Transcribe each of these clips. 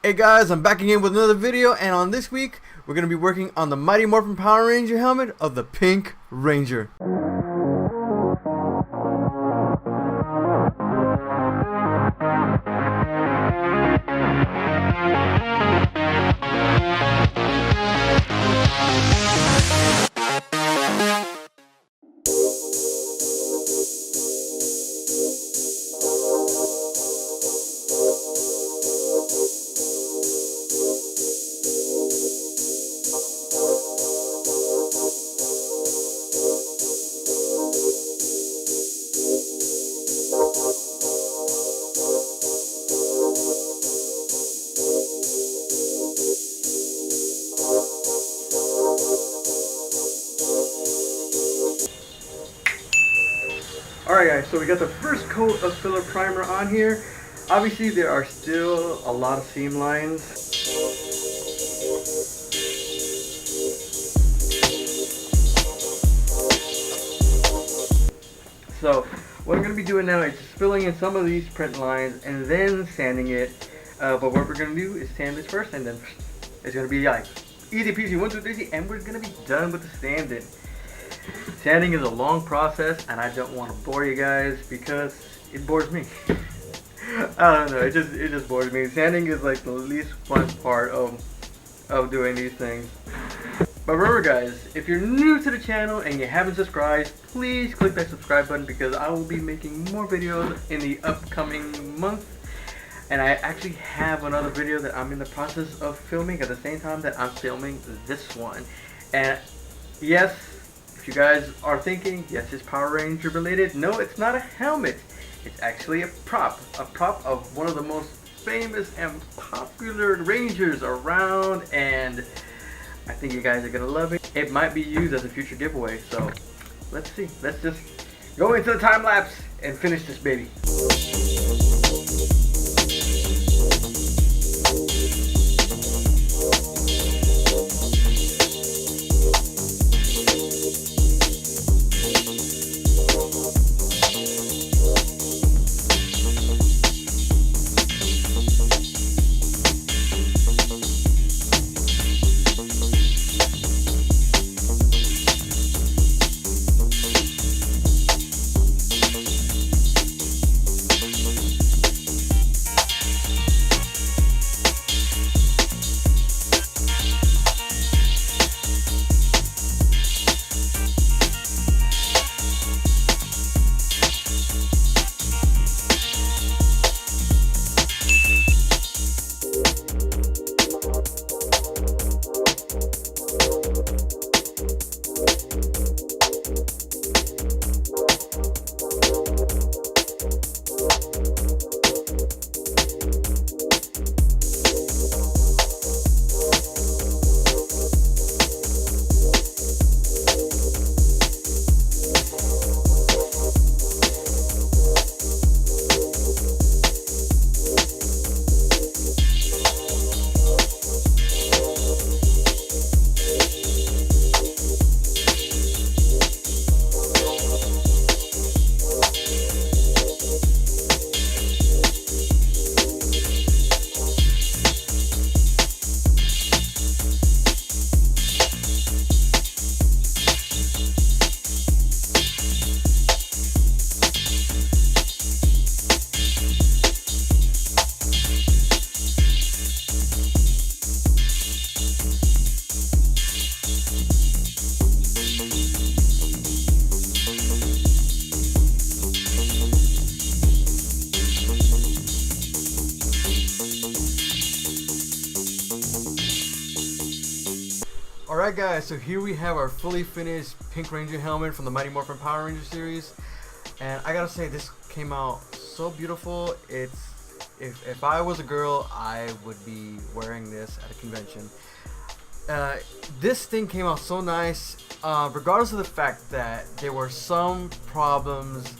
Hey guys, I'm back again with another video, and on this week we're going to be working on the Mighty Morphin Power Ranger helmet of the Pink Ranger. Alright guys, so we got the first coat of filler primer on here. Obviously there are still a lot of seam lines. So what I'm going to be doing now is filling in some of these print lines and then sanding it. But what we're going to do is sand this first, and then it's going to be like easy peasy 1, 2, 3, and we're going to be done with the sanding. Sanding is a long process, and I don't want to bore you guys because it bores me. I don't know, it just bores me. Sanding is like the least fun part of doing these things. But remember guys, if you're new to the channel and you haven't subscribed, please click that subscribe button because I will be making more videos in the upcoming month. And I actually have another video that I'm in the process of filming at the same time that I'm filming this one. And yes, if you guys are thinking, yes, it's Power Ranger related, no, it's not a helmet. It's actually a prop of one of the most famous and popular Rangers around, and I think you guys are gonna love it. It might be used as a future giveaway, so let's see. Let's just go into the time lapse and finish this baby. Alright guys, so here we have our fully finished Pink Ranger helmet from the Mighty Morphin Power Ranger series, and I gotta say this came out so beautiful. If I was a girl, I would be wearing this at a convention. This thing came out so nice, regardless of the fact that there were some problems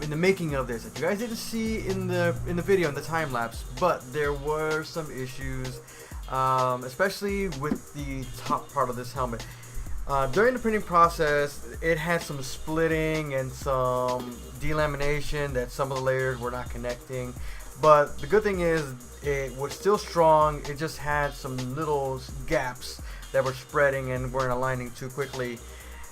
in the making of this that you guys didn't see in the video in the time lapse, but there were some issues. Especially with the top part of this helmet. During the printing process, it had some splitting and some delamination that some of the layers were not connecting. But the good thing is it was still strong. It just had some little gaps that were spreading and weren't aligning too quickly.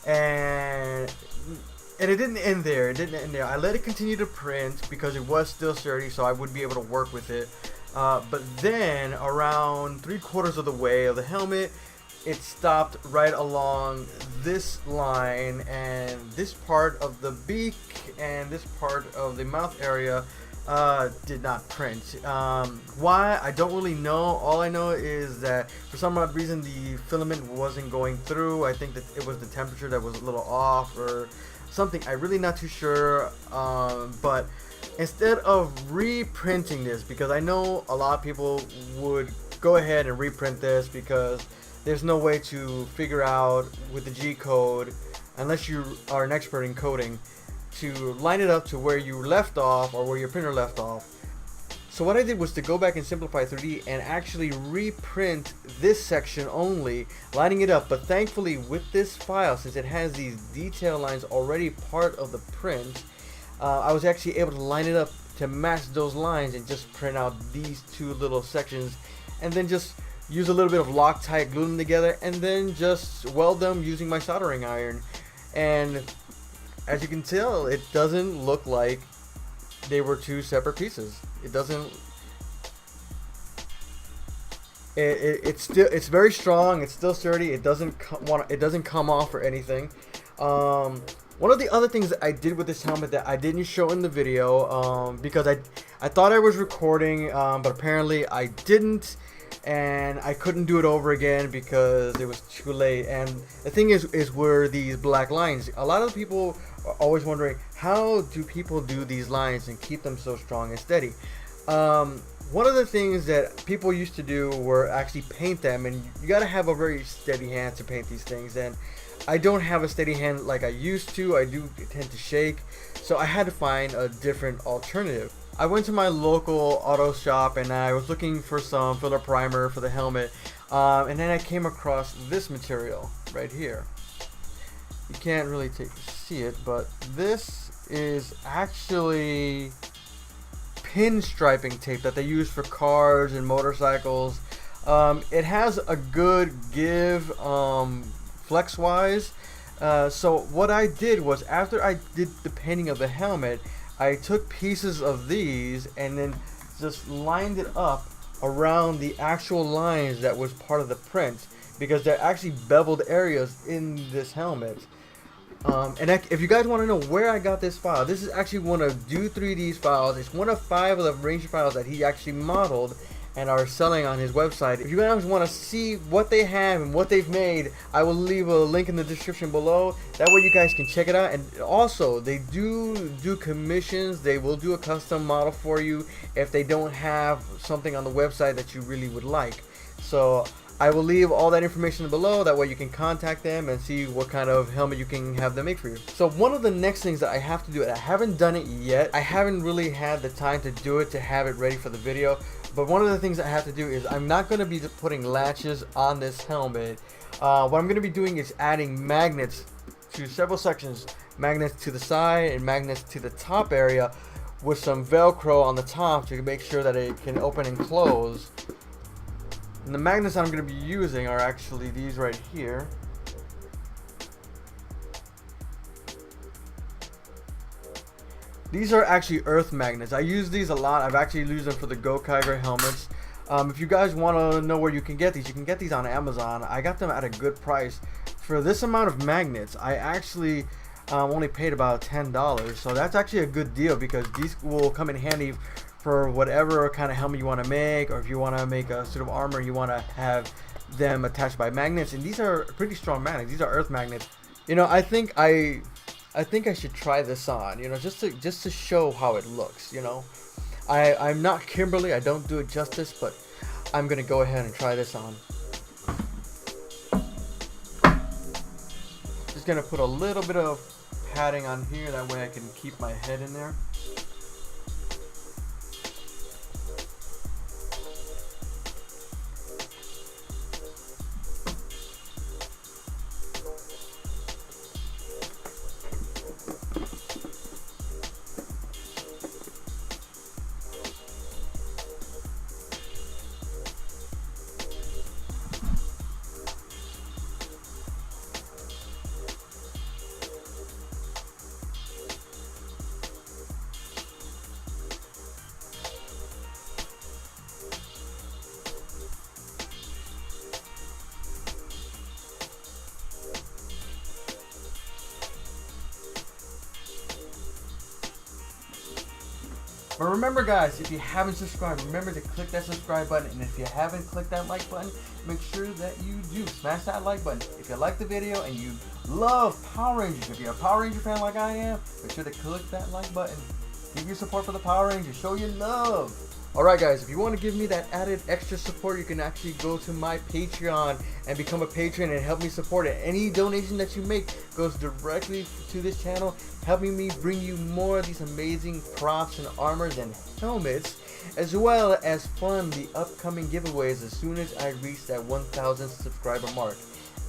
And it didn't end there. I let it continue to print because it was still sturdy, so I would be able to work with it. But then around 3/4 of the way of the helmet, it stopped right along this line, and this part of the beak and this part of the mouth area did not print. Why? I don't really know. All I know is that for some odd reason the filament wasn't going through. I think that it was the temperature that was a little off or something. I'm really not too sure. But instead of reprinting this, because I know a lot of people would go ahead and reprint this because there's no way to figure out with the G code, unless you are an expert in coding, to line it up to where you left off or where your printer left off. So what I did was to go back in Simplify 3D and actually reprint this section only, lining it up. But thankfully with this file, since it has these detail lines already part of the print, I was actually able to line it up to match those lines and just print out these two little sections, and then just use a little bit of Loctite, glue them together, and then just weld them using my soldering iron. And as you can tell, it doesn't look like they were two separate pieces. It doesn't. It's very strong. It's still sturdy. It doesn't come off or anything. One of the other things that I did with this helmet that I didn't show in the video, because I thought I was recording, but apparently I didn't. And I couldn't do it over again because it was too late. And the thing is were these black lines. A lot of people are always wondering, how do people do these lines and keep them so strong and steady? One of the things that people used to do were actually paint them, and you got to have a very steady hand to paint these things. And I don't have a steady hand like I used to. I do tend to shake, so I had to find a different alternative. I went to my local auto shop and I was looking for some filler primer for the helmet, and then I came across this material right here. You can't really see it, but this is actually pinstriping tape that they use for cars and motorcycles. It has a good give flex wise. So what I did was, after I did the painting of the helmet, I took pieces of these and then just lined it up around the actual lines that was part of the print, because they're actually beveled areas in this helmet. And if you guys want to know where I got this file, this is actually one of Do 3D's files. It's one of 5 of the range files that he actually modeled and are selling on his website. If you guys want to see what they have and what they've made, I will leave a link in the description below. That way you guys can check it out. And also, they do commissions. They will do a custom model for you if they don't have something on the website that you really would like. So I will leave all that information below. That way you can contact them and see what kind of helmet you can have them make for you. So one of the next things that I have to do, and I haven't done it yet, I haven't really had the time to do it to have it ready for the video, but one of the things I have to do is I'm not going to be putting latches on this helmet. What I'm going to be doing is adding magnets to several sections, magnets to the side and magnets to the top area, with some Velcro on the top to make sure that it can open and close. And the magnets I'm going to be using are actually these right here. These are actually earth magnets. I use these a lot. I've actually used them for the Gokaiger helmets. If you guys want to know where you can get these, you can get these on Amazon. I got them at a good price. For this amount of magnets, I actually only paid about $10. So that's actually a good deal, because these will come in handy for whatever kind of helmet you want to make, or if you want to make a suit of armor, you want to have them attached by magnets. And these are pretty strong magnets. These are earth magnets. You know, I think I should try this on, you know, just to show how it looks. You know, I'm not Kimberly. I don't do it justice, but I'm gonna go ahead and try this on. Just gonna put a little bit of padding on here, that way I can keep my head in there. But remember guys, if you haven't subscribed, remember to click that subscribe button. And if you haven't clicked that like button, make sure that you do smash that like button. If you like the video and you love Power Rangers, if you're a Power Ranger fan like I am, make sure to click that like button. Give your support for the Power Rangers, show your love. Alright guys, if you want to give me that added extra support, you can actually go to my Patreon and become a patron and help me support it. Any donation that you make goes directly to this channel, helping me bring you more of these amazing props and armors and helmets, as well as fund the upcoming giveaways as soon as I reach that 1,000 subscriber mark.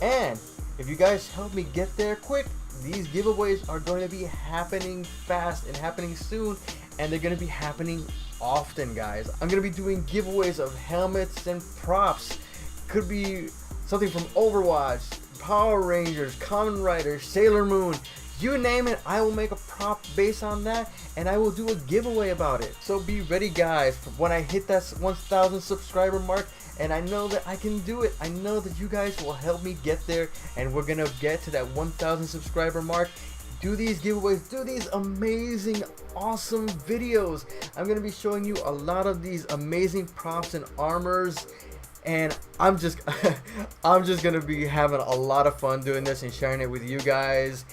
And if you guys help me get there quick, these giveaways are going to be happening fast and happening soon, and they're going to be happening often, guys. I'm going to be doing giveaways of helmets and props. Could be something from Overwatch, Power Rangers, Kamen Rider, Sailor Moon, you name it. I will make a prop based on that, and I will do a giveaway about it. So be ready guys for when I hit that 1,000 subscriber mark. And I know that I can do it. I know that you guys will help me get there, and we're gonna get to that 1,000 subscriber mark. Do these giveaways, do these amazing, awesome videos. I'm gonna be showing you a lot of these amazing props and armors, and I'm just gonna be having a lot of fun doing this and sharing it with you guys.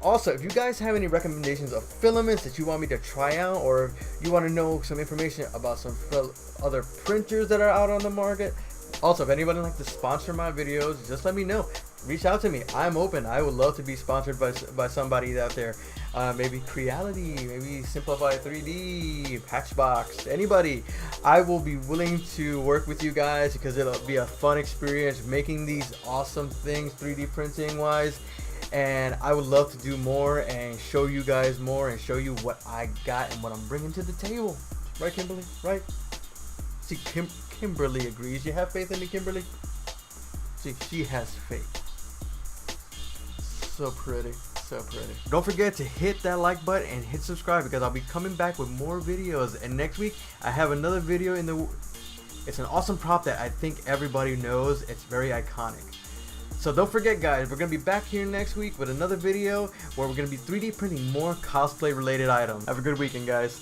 Also, if you guys have any recommendations of filaments that you want me to try out, or if you want to know some information about some other printers that are out on the market. Also, if anybody would like to sponsor my videos, just let me know. Reach out to me. I'm open. I would love to be sponsored by somebody out there. Maybe Creality, maybe Simplify 3D, Patchbox, anybody. I will be willing to work with you guys because it'll be a fun experience making these awesome things 3D printing wise. And I would love to do more and show you guys more and show you what I got and what I'm bringing to the table. Right, Kimberly? Right? See, Kimberly agrees. You have faith in me, Kimberly? See, she has faith. So pretty. So pretty. Don't forget to hit that like button and hit subscribe because I'll be coming back with more videos. And next week, I have another video in the... It's an awesome prop that I think everybody knows. It's very iconic. So don't forget guys, we're going to be back here next week with another video where we're going to be 3D printing more cosplay related items. Have a good weekend guys.